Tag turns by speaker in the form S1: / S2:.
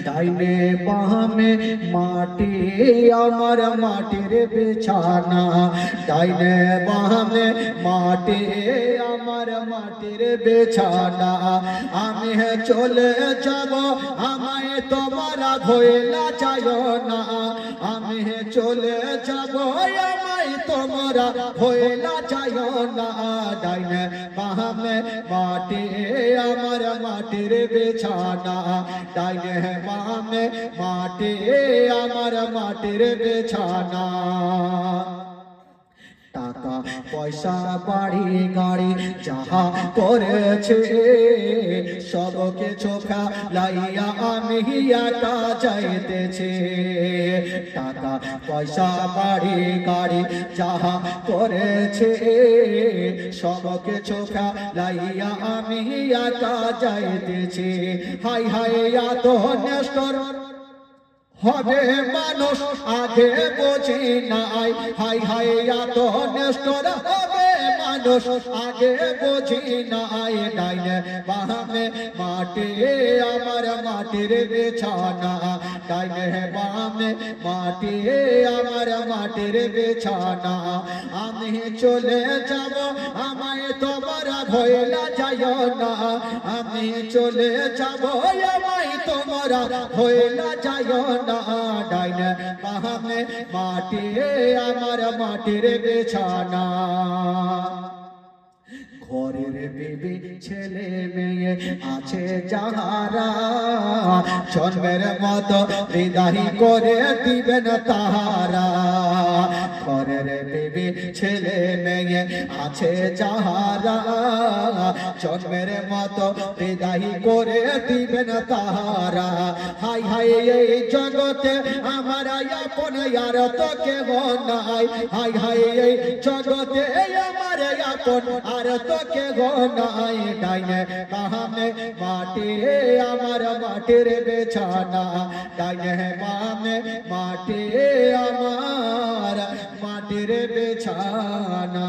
S1: ডাইনে বামে মাটি আমার মাটির বিছানা ডাইনে বামে মাটি আমার মাটির বিছানা আমি চলে যাব আমায় তোমরা ভুলে যাও না আমি চলে যাব আমায় তোমরা ভুলে যাও না ডাইনে বামে মাটি আমার মাটির বিছানা ডাইনে বামে মাটি আমার মাটির বিছানা টাকা পয়সা বাড়ি গাড়ি যাহা করেছে সব কিছু ফেলাইয়া আমি একা যাইতেছি টাকা পয়সা বাড়ি গাড়ি যাহা করেছে সব কিছু ফেলাইয়া আমি একা যাইতেছি হাই হাই এত নেষ্টর হবে মানুষ আগে বুঝি নাই হাই হাই এত নেষ্টর হবে মানুষ আগে বুঝি নাই ডাইনে বামে মাটি আমার মাটির বিছানা ডাইনে বামে মাটি আমার মাটির বিছানা আমি চলে যাব আমায় তোমরা ভুলে যাও না আমি চলে যাব আমায় তোমরা ভুলে যাও না ডাইনে বামে মাটি আমার মাটির বিছানা ঘরের বিবি ছেলে মেয়ে আছে যাহারা জন্মের মতো বিদায় করে দিবেন তাহারা ঘরের বিবি ছেলে মেয়ে আছে যাহারা জন্মের মতো বিদায় করে দিবেন তাহারা হাই হাই এই জগতে আমার আপন আর তো কেহ নাই হাই হাই এই জগতে আমার আপন আর তো কেহ নাই ডাইনে বামে মাটি আমার মাটির বিছানা ডাইনে বামে মাটি আমার মাটির বিছানা।